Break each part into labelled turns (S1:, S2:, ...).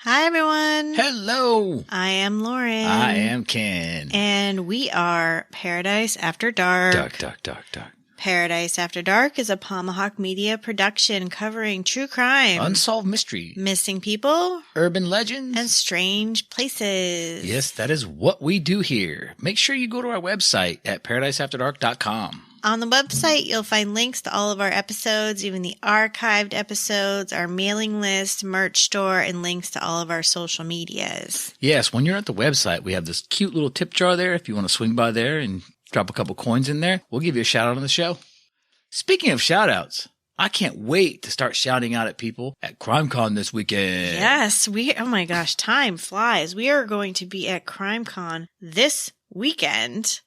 S1: Hi, everyone.
S2: Hello.
S1: I am Lauren.
S2: I am Ken.
S1: And we are Paradise After Dark.
S2: Dark.
S1: Paradise After Dark is a Tomahawk Media production covering true crime,
S2: Unsolved mystery,
S1: missing people,
S2: urban legends,
S1: and strange places.
S2: Yes, that is what we do here. Make sure you go to our website at paradiseafterdark.com.
S1: On the website, you'll find links to all of our episodes, even the archived episodes, our mailing list, merch store, and links to all of our social medias.
S2: Yes, when you're at the website, we have this cute little tip jar there. If you want to swing by there and drop a couple coins in there, we'll give you a shout out on the show. Speaking of shout outs, I can't wait to start shouting out at people at CrimeCon this weekend.
S1: Yes, oh my gosh, time flies. We are going to be at CrimeCon this weekend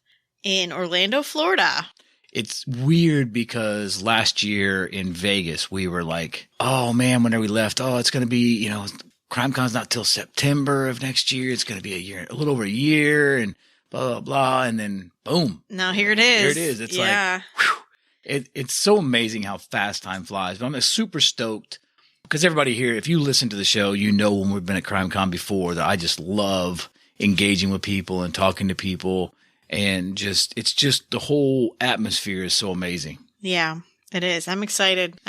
S1: in Orlando, Florida.
S2: It's weird because last year in Vegas, we were like, oh man, whenever we left, it's going to be, CrimeCon's not till September of next year. It's going to be a little over a year and blah, blah, blah. And then boom.
S1: Now here it is.
S2: Here it is. It's like, whew, it's so amazing how fast time flies. But I'm super stoked because everybody here, if you listen to the show, when we've been at CrimeCon before that I just love engaging with people and talking to people. And it's just the whole atmosphere is so amazing.
S1: Yeah, it is. I'm excited.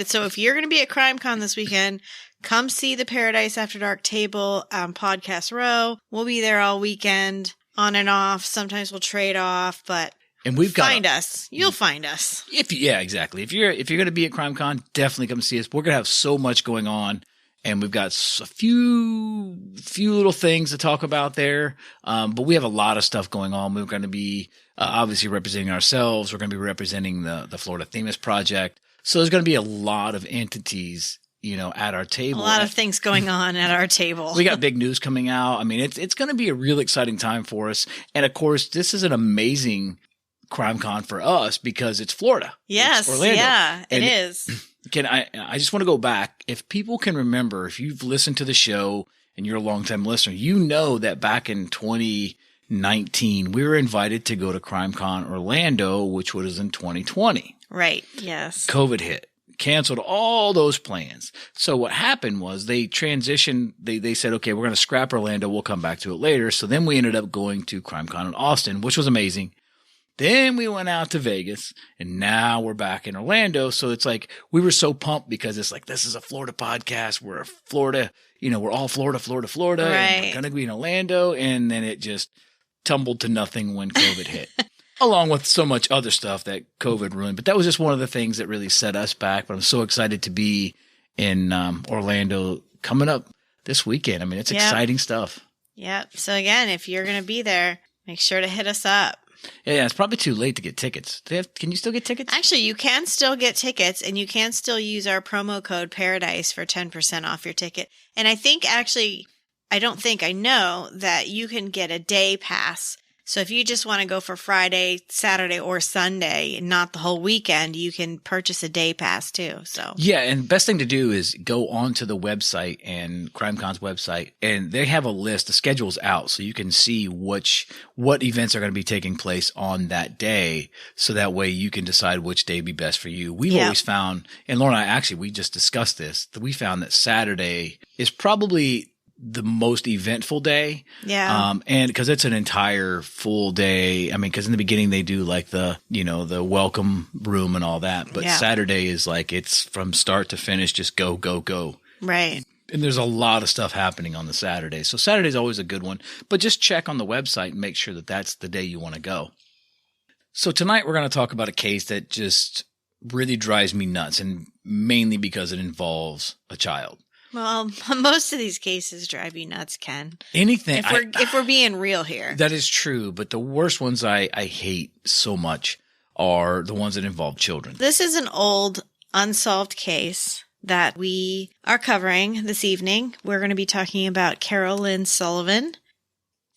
S1: So if you're going to be at CrimeCon this weekend, come see the Paradise After Dark table on Podcast Row. We'll be there all weekend, on and off. Sometimes we'll trade off, but find us. You'll find us.
S2: Exactly. If you're going to be at CrimeCon, definitely come see us. We're going to have so much going on. And we've got a few little things to talk about there. But we have a lot of stuff going on. We're going to be obviously representing ourselves. We're going to be representing the Florida Themis Project. So there's going to be a lot of entities, at our table.
S1: A lot of things going on at our table.
S2: We got big news coming out. I mean, it's going to be a real exciting time for us. And of course, this is an amazing CrimeCon for us because it's Florida.
S1: Yes.
S2: It's Orlando.
S1: Yeah, it is.
S2: I just want to go back. If people can remember, if you've listened to the show and you're a longtime listener, you know that back in 2019, we were invited to go to CrimeCon Orlando, which was in 2020.
S1: Right. Yes.
S2: COVID hit, canceled all those plans. So what happened was they transitioned. They said, okay, we're going to scrap Orlando. We'll come back to it later. So then we ended up going to CrimeCon in Austin, which was amazing. Then we went out to Vegas and now we're back in Orlando. So it's like, we were so pumped because it's like, this is a Florida podcast. We're a Florida, we're all Florida.
S1: Right.
S2: And we're going to be in Orlando. And then it just tumbled to nothing when COVID hit, along with so much other stuff that COVID ruined. But that was just one of the things that really set us back. But I'm so excited to be in Orlando coming up this weekend. I mean, it's exciting stuff.
S1: Yep. So again, if you're going to be there, make sure to hit us up.
S2: Yeah, it's probably too late to get tickets. Can you still get tickets?
S1: Actually, you can still get tickets, and you can still use our promo code Paradise for 10% off your ticket. And I know that you can get a day pass. So if you just want to go for Friday, Saturday, or Sunday, not the whole weekend, you can purchase a day pass too. So
S2: yeah, and best thing to do is go onto the website and CrimeCon's website, and they have a list. The schedule's out, so you can see what events are going to be taking place on that day. So that way you can decide which day would be best for you. We've always found, and Lauren and I we just discussed this, that we found that Saturday is probably the most eventful day.
S1: Yeah.
S2: And cause it's an entire full day. I mean, cause in the beginning they do like the welcome room and all that, but Saturday is like, it's from start to finish, just go, go, go.
S1: Right.
S2: And there's a lot of stuff happening on the Saturday. So Saturday's always a good one, but just check on the website and make sure that that's the day you want to go. So tonight we're going to talk about a case that just really drives me nuts, and mainly because it involves a child.
S1: Well, most of these cases drive you nuts, Ken.
S2: Anything.
S1: If we're being real here.
S2: That is true. But the worst ones I hate so much are the ones that involve children.
S1: This is an old unsolved case that we are covering this evening. We're going to be talking about Carol Lynn Sullivan.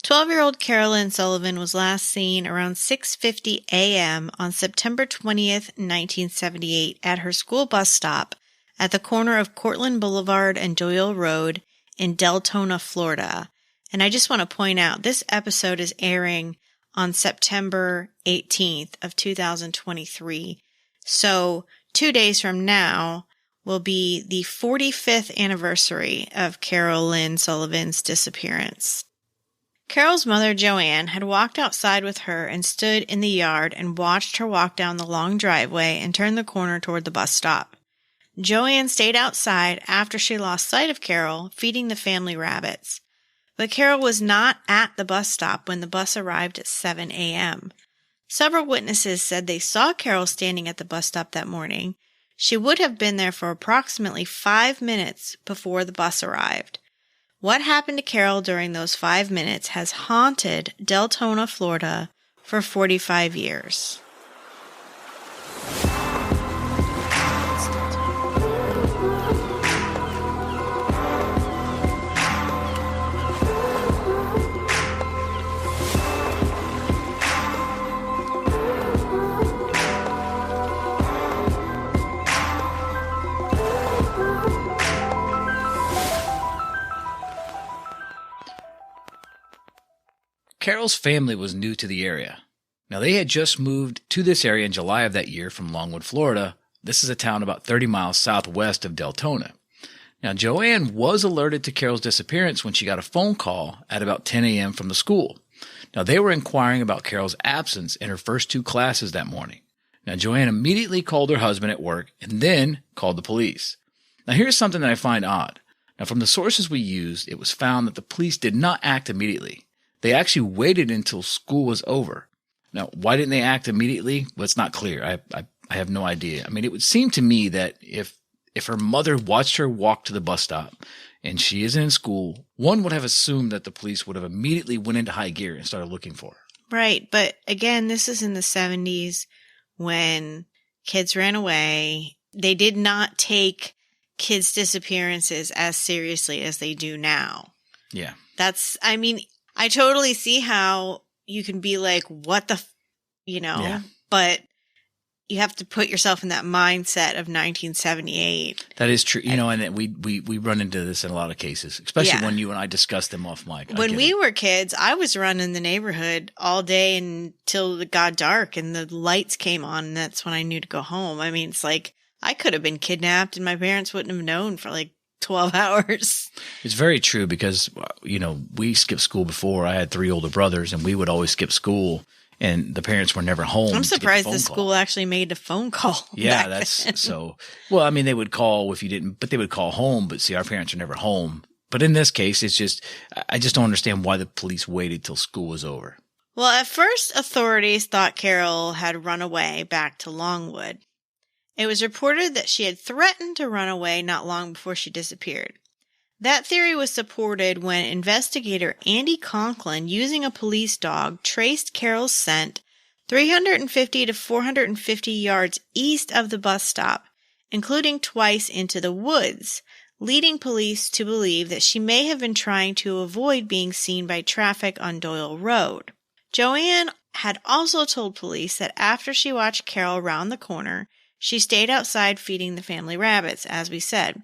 S1: 12-year-old Carol Lynn Sullivan was last seen around 6:50 a.m. on September 20th, 1978 at her school bus stop at the corner of Courtland Boulevard and Doyle Road in Deltona, Florida. And I just want to point out, this episode is airing on September 18th of 2023. So 2 days from now, will be the 45th anniversary of Carol Lynn Sullivan's disappearance. Carol's mother, Joanne, had walked outside with her and stood in the yard and watched her walk down the long driveway and turn the corner toward the bus stop. Joanne stayed outside after she lost sight of Carol, feeding the family rabbits. But Carol was not at the bus stop when the bus arrived at 7 a.m. Several witnesses said they saw Carol standing at the bus stop that morning. She would have been there for approximately 5 minutes before the bus arrived. What happened to Carol during those 5 minutes has haunted Deltona, Florida, for 45 years.
S2: Carol's family was new to the area. Now, they had just moved to this area in July of that year from Longwood, Florida. This is a town about 30 miles southwest of Deltona. Now, Joanne was alerted to Carol's disappearance when she got a phone call at about 10 a.m. from the school. Now, they were inquiring about Carol's absence in her first 2 classes that morning. Now, Joanne immediately called her husband at work and then called the police. Now, here's something that I find odd. Now, from the sources we used, it was found that the police did not act immediately. They actually waited until school was over. Now, why didn't they act immediately? Well, it's not clear. I have no idea. I mean, it would seem to me that if her mother watched her walk to the bus stop and she isn't in school, one would have assumed that the police would have immediately went into high gear and started looking for her.
S1: Right. But again, this is in the 70s when kids ran away. They did not take kids' disappearances as seriously as they do now.
S2: Yeah.
S1: I totally see how you can be like, what the, but you have to put yourself in that mindset of 1978.
S2: That is true. And we run into this in a lot of cases, especially when you and I discuss them off mic.
S1: When we were kids, I was running the neighborhood all day until it got dark and the lights came on. And that's when I knew to go home. I mean, it's like I could have been kidnapped and my parents wouldn't have known for like 12 hours.
S2: It's very true because, we skipped school before. I had 3 older brothers and we would always skip school and the parents were never home.
S1: I'm surprised the school actually made a phone call.
S2: Yeah, well, I mean, they would call if you didn't, but they would call home. But see, our parents are never home. But in this case, I just don't understand why the police waited till school was over.
S1: Well, at first, authorities thought Carol had run away back to Longwood. It was reported that she had threatened to run away not long before she disappeared. That theory was supported when investigator Andy Courtland, using a police dog, traced Carol's scent 350 to 450 yards east of the bus stop, including twice into the woods, leading police to believe that she may have been trying to avoid being seen by traffic on Doyle Road. Joanne had also told police that after she watched Carol round the corner, she stayed outside feeding the family rabbits, as we said.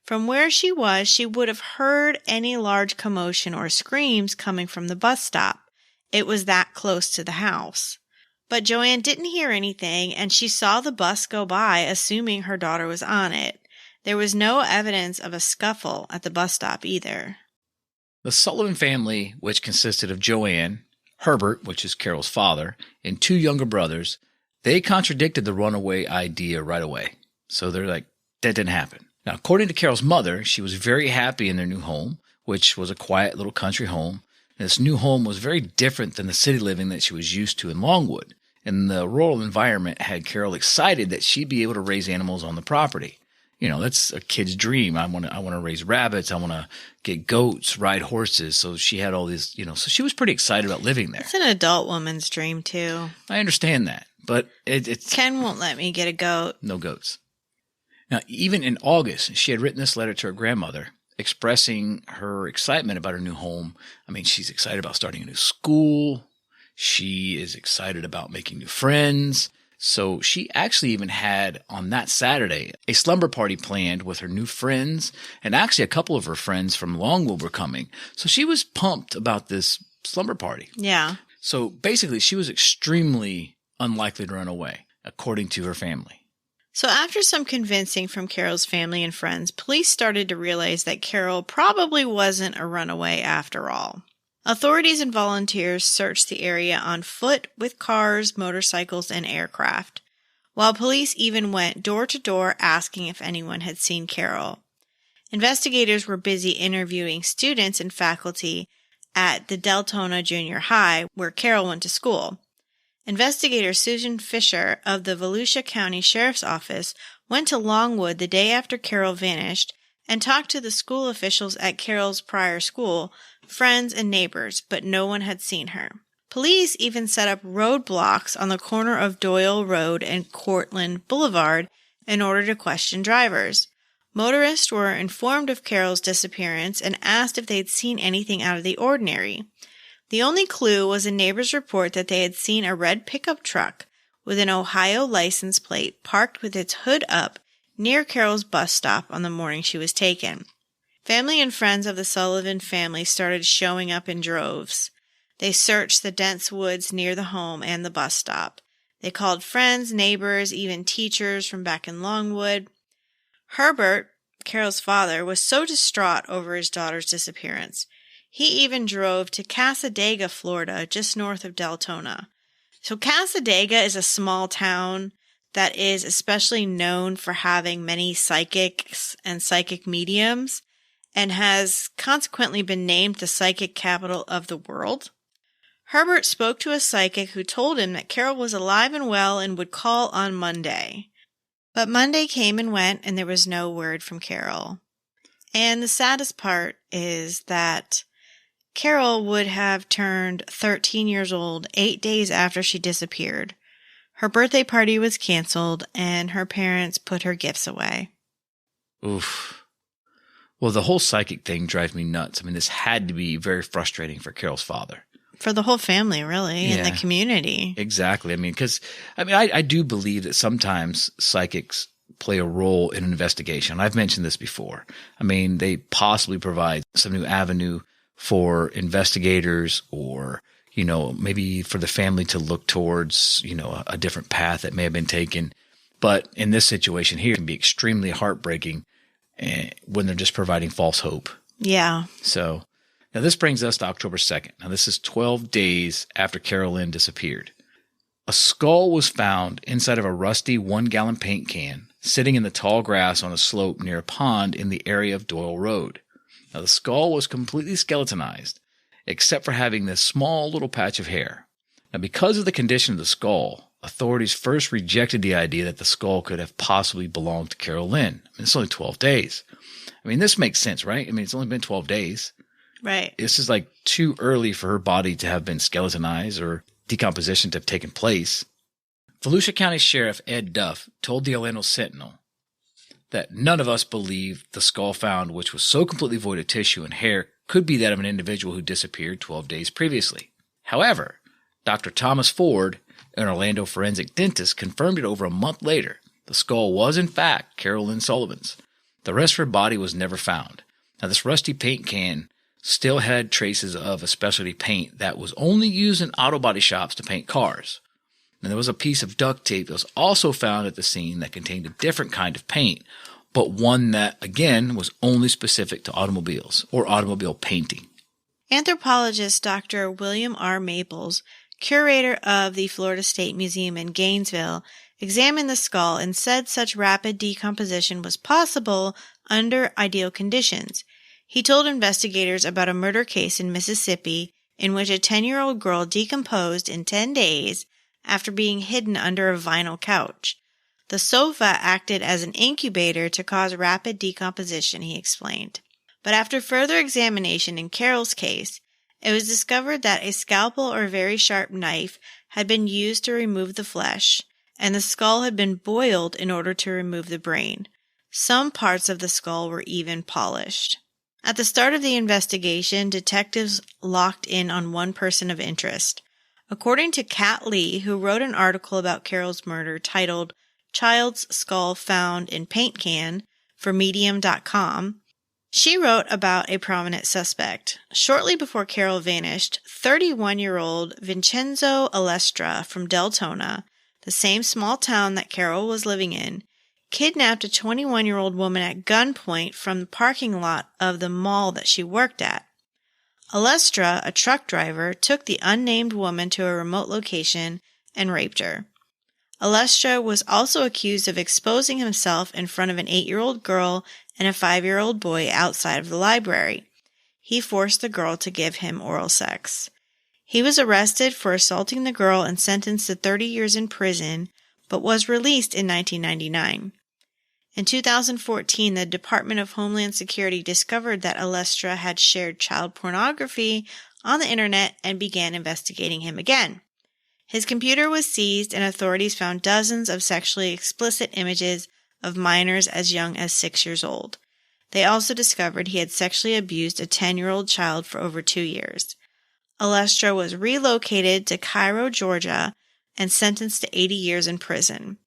S1: From where she was, she would have heard any large commotion or screams coming from the bus stop. It was that close to the house. But Joanne didn't hear anything, and she saw the bus go by, assuming her daughter was on it. There was no evidence of a scuffle at the bus stop either.
S2: The Sullivan family, which consisted of Joanne, Herbert, which is Carol's father, and 2 younger brothers, they contradicted the runaway idea right away. So they're like, that didn't happen. Now, according to Carol's mother, she was very happy in their new home, which was a quiet little country home. And this new home was very different than the city living that she was used to in Longwood. And the rural environment had Carol excited that she'd be able to raise animals on the property. That's a kid's dream. I want to raise rabbits. I want to get goats, ride horses. So she had all these, so she was pretty excited about living there.
S1: It's an adult woman's dream too.
S2: I understand that, but it's
S1: Ken won't let me get a goat.
S2: No goats. Now, even in August, she had written this letter to her grandmother expressing her excitement about her new home. I mean, she's excited about starting a new school. She is excited about making new friends. So she actually even had, on that Saturday, a slumber party planned with her new friends. And actually, a couple of her friends from Longwood were coming. So she was pumped about this slumber party.
S1: Yeah.
S2: So basically, she was extremely unlikely to run away, according to her family.
S1: So after some convincing from Carol's family and friends, police started to realize that Carol probably wasn't a runaway after all. Authorities and volunteers searched the area on foot with cars, motorcycles, and aircraft, while police even went door to door asking if anyone had seen Carol. Investigators were busy interviewing students and faculty at the Deltona Junior High, where Carol went to school. Investigator Susan Fisher of the Volusia County Sheriff's Office went to Longwood the day after Carol vanished and talked to the school officials at Carol's prior school, friends, and neighbors, but no one had seen her. Police even set up roadblocks on the corner of Doyle Road and Courtland Boulevard in order to question drivers. Motorists were informed of Carol's disappearance and asked if they had seen anything out of the ordinary. The only clue was a neighbor's report that they had seen a red pickup truck with an Ohio license plate parked with its hood up near Carol's bus stop on the morning she was taken. Family and friends of the Sullivan family started showing up in droves. They searched the dense woods near the home and the bus stop. They called friends, neighbors, even teachers from back in Longwood. Herbert, Carol's father, was so distraught over his daughter's disappearance. He even drove to Cassadaga, Florida, just north of Deltona. So Cassadaga is a small town that is especially known for having many psychics and psychic mediums and has consequently been named the psychic capital of the world. Herbert spoke to a psychic who told him that Carol was alive and well and would call on Monday. But Monday came and went, and there was no word from Carol. And the saddest part is that Carol would have turned 13 years old 8 days after she disappeared. Her birthday party was canceled, and her parents put her gifts away.
S2: Oof. Well, the whole psychic thing drives me nuts. I mean, this had to be very frustrating for Carol's father.
S1: For the whole family, really, and the community.
S2: Exactly. I mean, because, I do believe that sometimes psychics play a role in an investigation. I've mentioned this before. I mean, they possibly provide some new avenue for investigators or, maybe for the family to look towards, a different path that may have been taken. But in this situation here, it can be extremely heartbreaking when they're just providing false hope.
S1: Yeah.
S2: So now this brings us to October 2nd. Now this is 12 days after Carol Lynn disappeared. A skull was found inside of a rusty 1-gallon paint can sitting in the tall grass on a slope near a pond in the area of Doyle Road. Now the skull was completely skeletonized, except for having this small little patch of hair. Now because of the condition of the skull, authorities first rejected the idea that the skull could have possibly belonged to Carol Lynn. It's only 12 days. This makes sense, right? It's only been 12 days.
S1: Right.
S2: This is like too early for her body to have been skeletonized or decomposition to have taken place. Volusia County Sheriff Ed Duff told the Orlando Sentinel that none of us believed the skull found, which was so completely void of tissue and hair, could be that of an individual who disappeared 12 days previously. However, Dr. Thomas Ford, an Orlando forensic dentist, confirmed it over a month later. The skull was, in fact, Carol Lynn Sullivan's. The rest of her body was never found. Now, this rusty paint can still had traces of a specialty paint that was only used in auto body shops to paint cars. And there was a piece of duct tape that was also found at the scene that contained a different kind of paint, but one that, again, was only specific to automobiles or automobile painting.
S1: Anthropologist Dr. William R. Maples, curator of the Florida State Museum in Gainesville, examined the skull and said such rapid decomposition was possible under ideal conditions. He told investigators about a murder case in Mississippi in which a 10-year-old girl decomposed in 10 days after being hidden under a vinyl couch. The sofa acted as an incubator to cause rapid decomposition, he explained. But after further examination in Carol's case, it was discovered that a scalpel or very sharp knife had been used to remove the flesh, and the skull had been boiled in order to remove the brain. Some parts of the skull were even polished. At the start of the investigation, detectives locked in on one person of interest. According to Kat Lee, who wrote an article about Carol's murder titled Child's Skull Found in Paint Can for Medium.com, she wrote about a prominent suspect. Shortly before Carol vanished, 31-year-old Vincenzo Alestra from Deltona, the same small town that Carol was living in, kidnapped a 21-year-old woman at gunpoint from the parking lot of the mall that she worked at. Alestra, a truck driver, took the unnamed woman to a remote location and raped her. Alestra was also accused of exposing himself in front of an 8-year-old girl and a 5-year-old boy outside of the library. He forced the girl to give him oral sex. He was arrested for assaulting the girl and sentenced to 30 years in prison, but was released in 1999. In 2014, the Department of Homeland Security discovered that Alestra had shared child pornography on the internet and began investigating him again. His computer was seized and authorities found dozens of sexually explicit images of minors as young as 6 years old. They also discovered he had sexually abused a 10-year-old child for over 2 years. Alestra was relocated to Cairo, Georgia, and sentenced to 80 years in prison.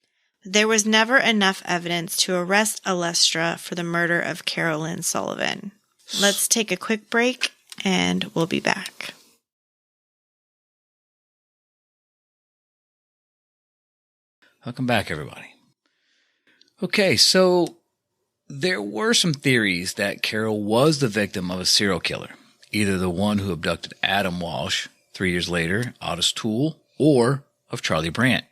S1: There was never enough evidence to arrest Alestra for the murder of Carol Lynn Sullivan. Let's take a quick break, and we'll be back.
S2: Welcome back, everybody. Okay, so there were some theories that Carol was the victim of a serial killer, either the one who abducted Adam Walsh 3 years later, Ottis Toole, or of Charlie Brandt.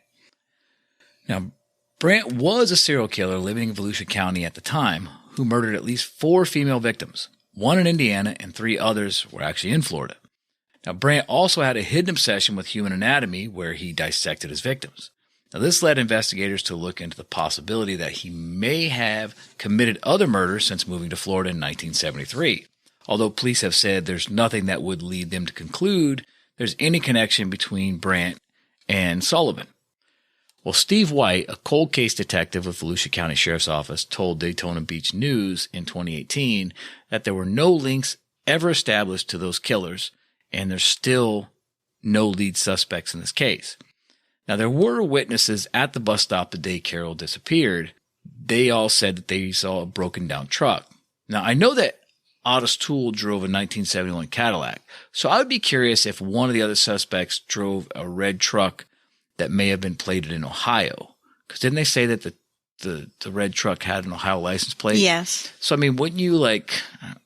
S2: Now, Brandt was a serial killer living in Volusia County at the time who murdered at least 4 female victims, 1 in Indiana and 3 others were actually in Florida. Now, Brandt also had a hidden obsession with human anatomy where he dissected his victims. Now, this led investigators to look into the possibility that he may have committed other murders since moving to Florida in 1973, although police have said there's nothing that would lead them to conclude there's any connection between Brandt and Sullivan. Well, Steve White, a cold case detective with Volusia County Sheriff's Office, told Daytona Beach News in 2018 that there were no links ever established to those killers, and there's still no lead suspects in this case. Now, there were witnesses at the bus stop the day Carol disappeared. They all said that they saw a broken down truck. Now, I know that Ottis Toole drove a 1971 Cadillac, so I would be curious if one of the other suspects drove a red truck that may have been plated in Ohio. Because didn't they say that the red truck had an Ohio license plate?
S1: Yes.
S2: So, I mean, wouldn't you, like,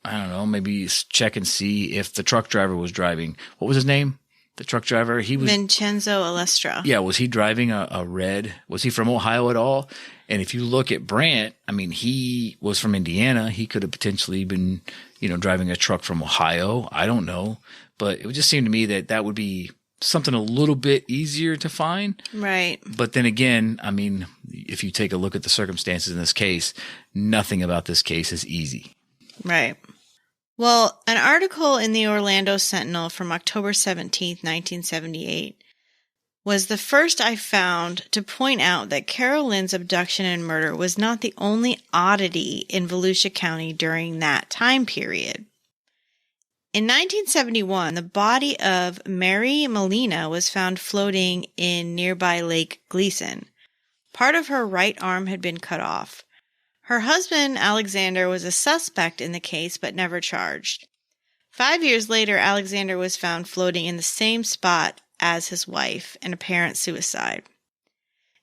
S2: I don't know, maybe check and see if the truck driver was driving, what was his name? The truck driver? He was
S1: Vincenzo Alestra.
S2: Yeah, was he driving a red? Was he from Ohio at all? And if you look at Brandt, I mean, he was from Indiana. He could have potentially been, driving a truck from Ohio. I don't know. But it would just seem to me that that would be something a little bit easier to find.
S1: Right.
S2: But then again, I mean, if you take a look at the circumstances in this case, nothing about this case is easy.
S1: Right. Well, an article in the Orlando Sentinel from October 17th, 1978, was the first I found to point out that Carol Lynn's abduction and murder was not the only oddity in Volusia County during that time period. In 1971, the body of Mary Molina was found floating in nearby Lake Gleason. Part of her right arm had been cut off. Her husband, Alexander, was a suspect in the case but never charged. 5 years later, Alexander was found floating in the same spot as his wife, an apparent suicide.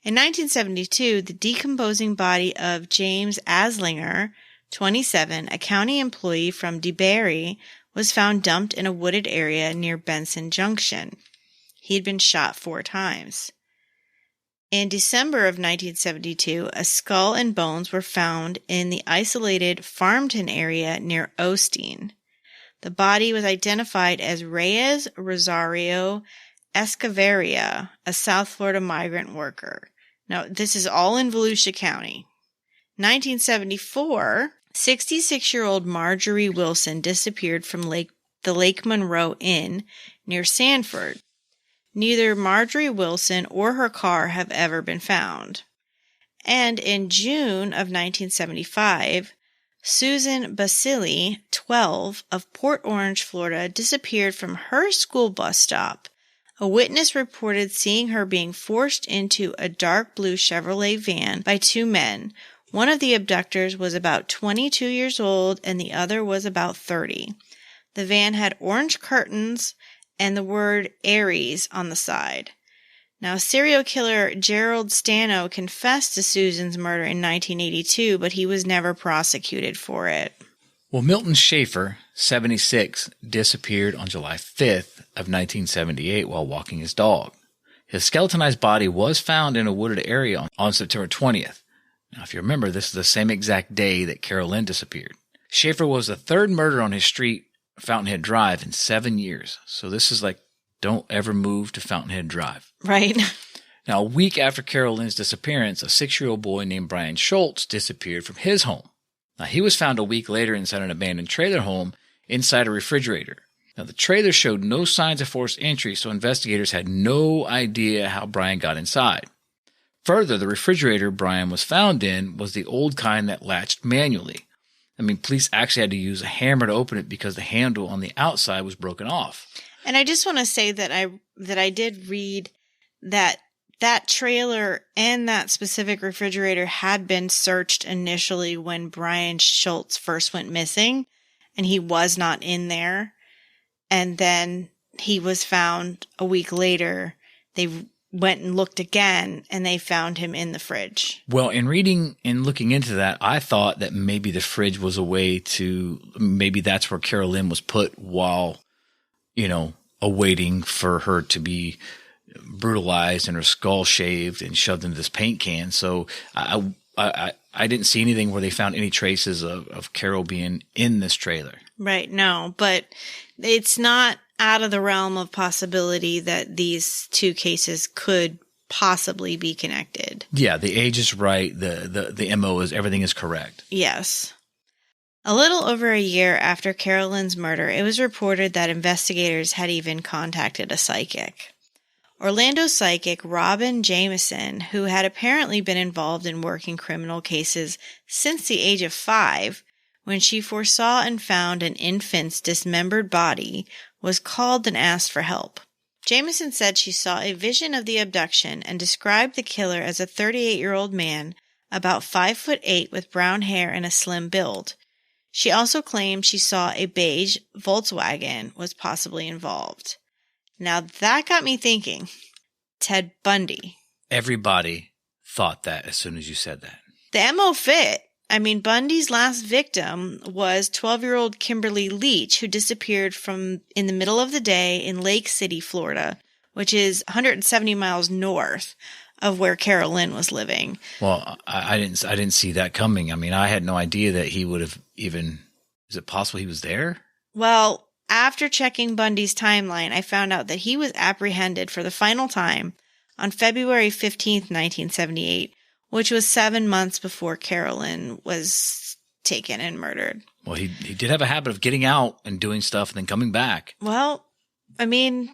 S1: In 1972, the decomposing body of James Aslinger, 27, a county employee from DeBary, was found dumped in a wooded area near Benson Junction. He had been shot 4 times. In December of 1972, a skull and bones were found in the isolated Farmton area near Osteen. The body was identified as Reyes Rosario Escaveria, a South Florida migrant worker. Now, this is all in Volusia County. 1974, 66-year-old Marjorie Wilson disappeared from the Lake Monroe Inn near Sanford. Neither Marjorie Wilson or her car have ever been found. And in June of 1975, Susan Basili, 12, of Port Orange, Florida, disappeared from her school bus stop. A witness reported seeing her being forced into a dark blue Chevrolet van by 2 men. One of the abductors was about 22 years old and the other was about 30. The van had orange curtains and the word Aries on the side. Now, serial killer Gerald Stano confessed to Susan's murder in 1982, but he was never prosecuted for it.
S2: Well, Milton Schaefer, 76, disappeared on July 5th of 1978 while walking his dog. His skeletonized body was found in a wooded area on September 20th. Now, if you remember, this is the same exact day that Carol Lynn disappeared. Schaefer was the third murder on his street, Fountainhead Drive, in 7 years. So this is like, don't ever move to Fountainhead Drive.
S1: Right.
S2: Now, a week after Carol Lynn's disappearance, a 6-year-old boy named Brian Schultz disappeared from his home. Now, he was found a week later inside an abandoned trailer home inside a refrigerator. Now, the trailer showed no signs of forced entry, so investigators had no idea how Brian got inside. Further, the refrigerator Brian was found in was the old kind that latched manually. I mean, police actually had to use a hammer to open it because the handle on the outside was broken off.
S1: And I just want to say that I did read that trailer and that specific refrigerator had been searched initially when Brian Schultz first went missing, and he was not in there. And then he was found a week later. They went and looked again, and they found him in the fridge.
S2: Well, in reading and looking into that, I thought that maybe the fridge was a way to, maybe that's where Carol Lynn was put while, awaiting for her to be brutalized and her skull shaved and shoved into this paint can. So I didn't see anything where they found any traces of Carol being in this trailer.
S1: Right. No, but it's not out of the realm of possibility that these two cases could possibly be connected.
S2: Yeah, the age is right. The MO is, everything is correct.
S1: Yes. A little over a year after Carol Lynn's murder, it was reported that investigators had even contacted a psychic. Orlando psychic Robin Jameson, who had apparently been involved in working criminal cases since the age of 5, when she foresaw and found an infant's dismembered body, was called and asked for help. Jameson said she saw a vision of the abduction and described the killer as a 38-year-old man, about 5'8" with brown hair and a slim build. She also claimed she saw a beige Volkswagen was possibly involved. Now that got me thinking. Ted Bundy.
S2: Everybody thought that as soon as you said that.
S1: The MO fit. I mean, Bundy's last victim was 12-year-old Kimberly Leach, who disappeared in the middle of the day in Lake City, Florida, which is 170 miles north of where Carol Lynn was living.
S2: Well, I didn't see that coming. I mean, I had no idea that he would have even, is it possible he was there?
S1: Well, after checking Bundy's timeline, I found out that he was apprehended for the final time on February 15th, 1978, which was 7 months before Carol Lynn was taken and murdered.
S2: Well, he did have a habit of getting out and doing stuff and then coming back.
S1: Well, I mean,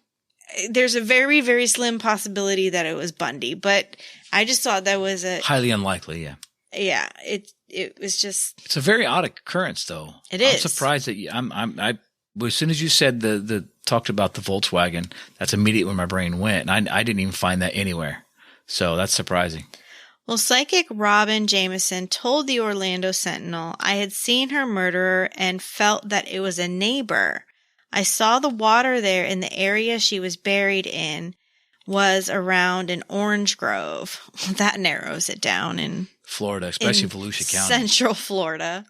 S1: there's a very, very slim possibility that it was Bundy, but I just thought that was
S2: highly unlikely, yeah.
S1: Yeah, it was just...
S2: It's a very odd occurrence, though.
S1: It is.
S2: I'm surprised that as soon as you said talked about the Volkswagen, that's immediately where my brain went. And I didn't even find that anywhere. So that's surprising.
S1: Well, psychic Robin Jameson told the Orlando Sentinel, "I had seen her murderer and felt that it was a neighbor. I saw the water there in the area she was buried in was around an orange grove." That narrows it down in
S2: Florida, especially Volusia County.
S1: Central Florida.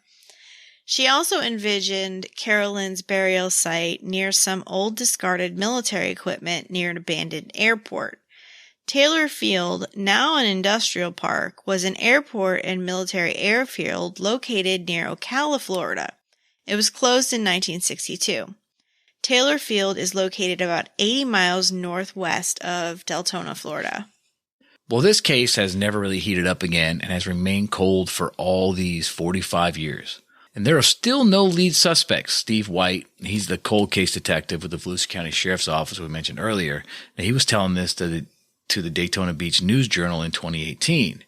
S1: She also envisioned Carol Lynn's burial site near some old discarded military equipment near an abandoned airport. Taylor Field, now an industrial park, was an airport and military airfield located near Ocala, Florida. It was closed in 1962. Taylor Field is located about 80 miles northwest of Deltona, Florida.
S2: Well, this case has never really heated up again and has remained cold for all these 45 years. And there are still no lead suspects. Steve White, he's the cold case detective with the Volusia County Sheriff's Office we mentioned earlier. And he was telling this to the Daytona Beach News Journal in 2018.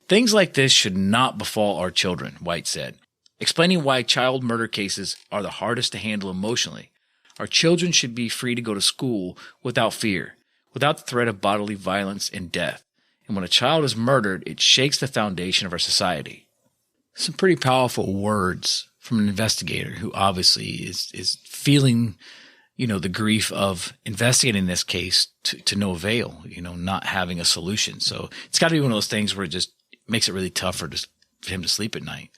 S2: "Things like this should not befall our children," White said, explaining why child murder cases are the hardest to handle emotionally. "Our children should be free to go to school without fear, without the threat of bodily violence and death. And when a child is murdered, it shakes the foundation of our society." Some pretty powerful words from an investigator who obviously is feeling the grief of investigating this case to no avail, not having a solution. So it's got to be one of those things where it just makes it really tough for him to sleep at night.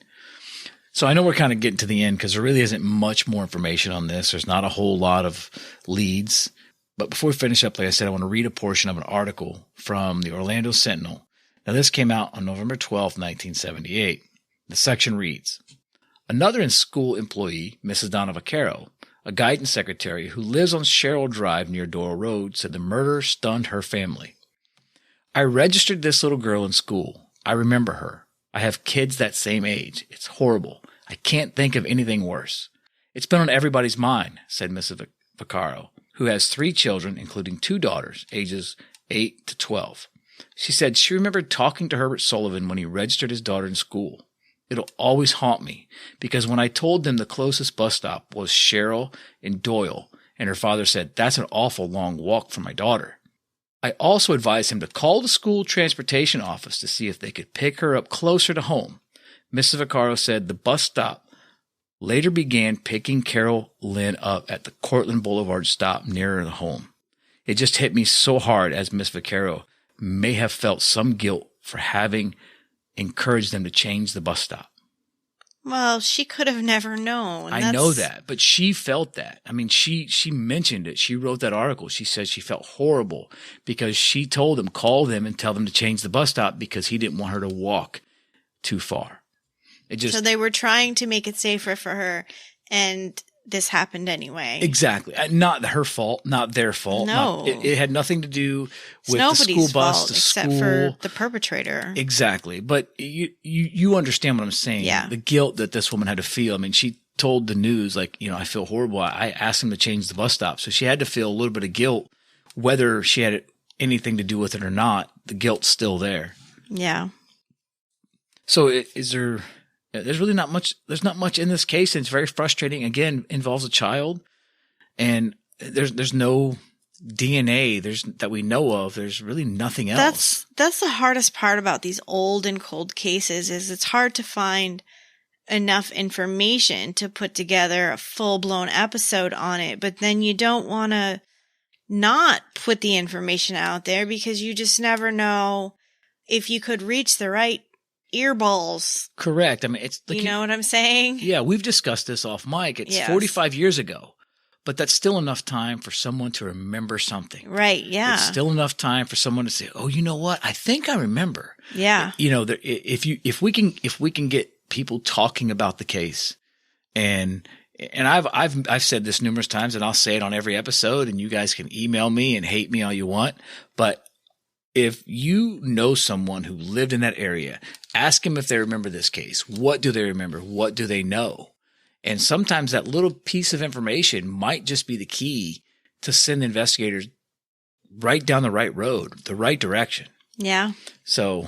S2: So I know we're kind of getting to the end because there really isn't much more information on this. There's not a whole lot of leads. But before we finish up, like I said, I want to read a portion of an article from the Orlando Sentinel. Now, this came out on November 12, 1978. The section reads, "Another in-school employee, Mrs. Donna Vaccaro, a guidance secretary who lives on Sherrill Drive near Doyle Road, said the murder stunned her family. I registered this little girl in school. I remember her. I have kids that same age. It's horrible. I can't think of anything worse. It's been on everybody's mind," said Mrs. Vaccaro, who has 3 children, including 2 daughters, ages 8 to 12. She said she remembered talking to Herbert Sullivan when he registered his daughter in school. "It'll always haunt me because when I told them the closest bus stop was Sherrill and Doyle, and her father said, 'That's an awful long walk for my daughter.' I also advised him to call the school transportation office to see if they could pick her up closer to home." Mrs. Vaccaro said the bus stop later began picking Carol Lynn up at the Courtland Boulevard stop nearer the home. "It just hit me so hard as Miss Vaccaro may have felt some guilt for having encouraged them to change the bus stop."
S1: Well, she could have never known.
S2: I know that, but she felt that. I mean, she mentioned it. She wrote that article. She said she felt horrible because she told him, call them and tell them to change the bus stop because he didn't want her to walk too far. So
S1: they were trying to make it safer for her, and this happened anyway.
S2: Exactly. Not her fault, not their fault.
S1: No.
S2: It had nothing to do with
S1: Nobody's
S2: the school bus,
S1: fault
S2: the
S1: except
S2: school.
S1: for the perpetrator.
S2: Exactly. But you understand what I'm saying.
S1: Yeah.
S2: The guilt that this woman had to feel. I mean, she told the news, like, I feel horrible. I asked him to change the bus stop. So she had to feel a little bit of guilt, whether she had anything to do with it or not. The guilt's still there.
S1: Yeah.
S2: So there's really not much. There's not much in this case, and it's very frustrating. Again, involves a child, and there's no DNA that we know of. There's really nothing else.
S1: That's the hardest part about these old and cold cases is it's hard to find enough information to put together a full-blown episode on it. But then you don't want to not put the information out there because you just never know if you could reach the right earballs.
S2: Correct. I mean, it's like,
S1: you know what I'm saying?
S2: Yeah, we've discussed this off mic. It's 45 years ago, but that's still enough time for someone to remember something.
S1: Right. Yeah.
S2: It's still enough time for someone to say, "Oh, you know what? I think I remember."
S1: Yeah.
S2: If we can get people talking about the case, and I've said this numerous times, and I'll say it on every episode, and you guys can email me and hate me all you want, but if you know someone who lived in that area, ask them if they remember this case. What do they remember? What do they know? And sometimes that little piece of information might just be the key to send investigators right down the right road, the right direction.
S1: Yeah.
S2: So.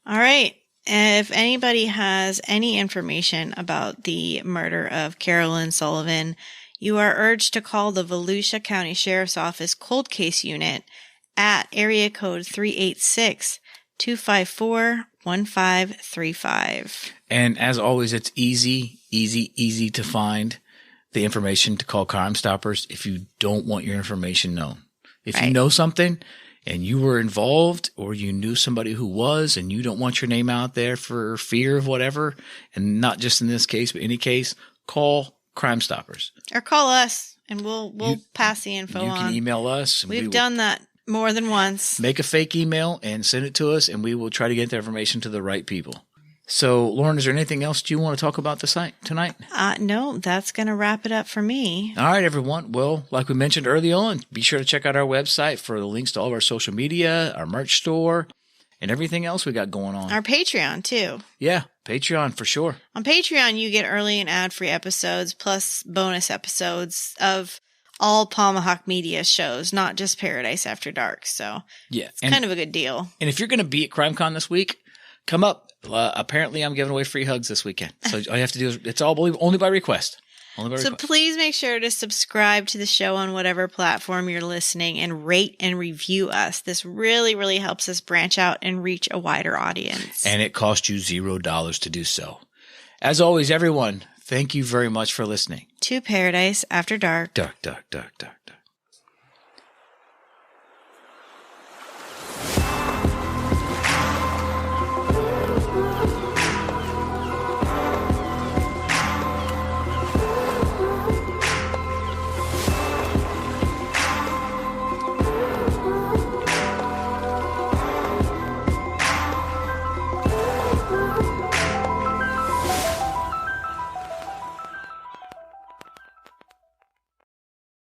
S1: All right. If anybody has any information about the murder of Carol Lynn Sullivan, you are urged to call the Volusia County Sheriff's Office Cold Case Unit at area code 386-254-1535.
S2: And as always, it's easy to find the information to call Crime Stoppers if you don't want your information known. If you know something and you were involved or you knew somebody who was and you don't want your name out there for fear of whatever, and not just in this case, but any case, call Crime Stoppers.
S1: Or call us and we'll pass the info on.
S2: You can email us.
S1: We've done that more than once.
S2: Make a fake email and send it to us, and we will try to get the information to the right people. So, Lauren, is there anything else you want to talk about tonight?
S1: No, that's going to wrap it up for me.
S2: All right, everyone. Well, like we mentioned early on, be sure to check out our website for the links to all of our social media, our merch store, and everything else we got going on.
S1: Our Patreon, too.
S2: Yeah, Patreon for sure.
S1: On Patreon, you get early and ad-free episodes, plus bonus episodes of all Tomahawk Media shows, not just Paradise After Dark. So
S2: yeah,
S1: it's kind of a good deal.
S2: And if you're going to be at CrimeCon this week, come up. Apparently, I'm giving away free hugs this weekend. So all you have to do is, it's all only by request. Please make sure to subscribe to the show on whatever platform you're listening and rate and review us. This really, really helps us branch out and reach a wider audience. And it costs you $0 to do so. As always, everyone, Thank you very much for listening.
S1: To Paradise After Dark.
S2: Dark, dark, dark, dark.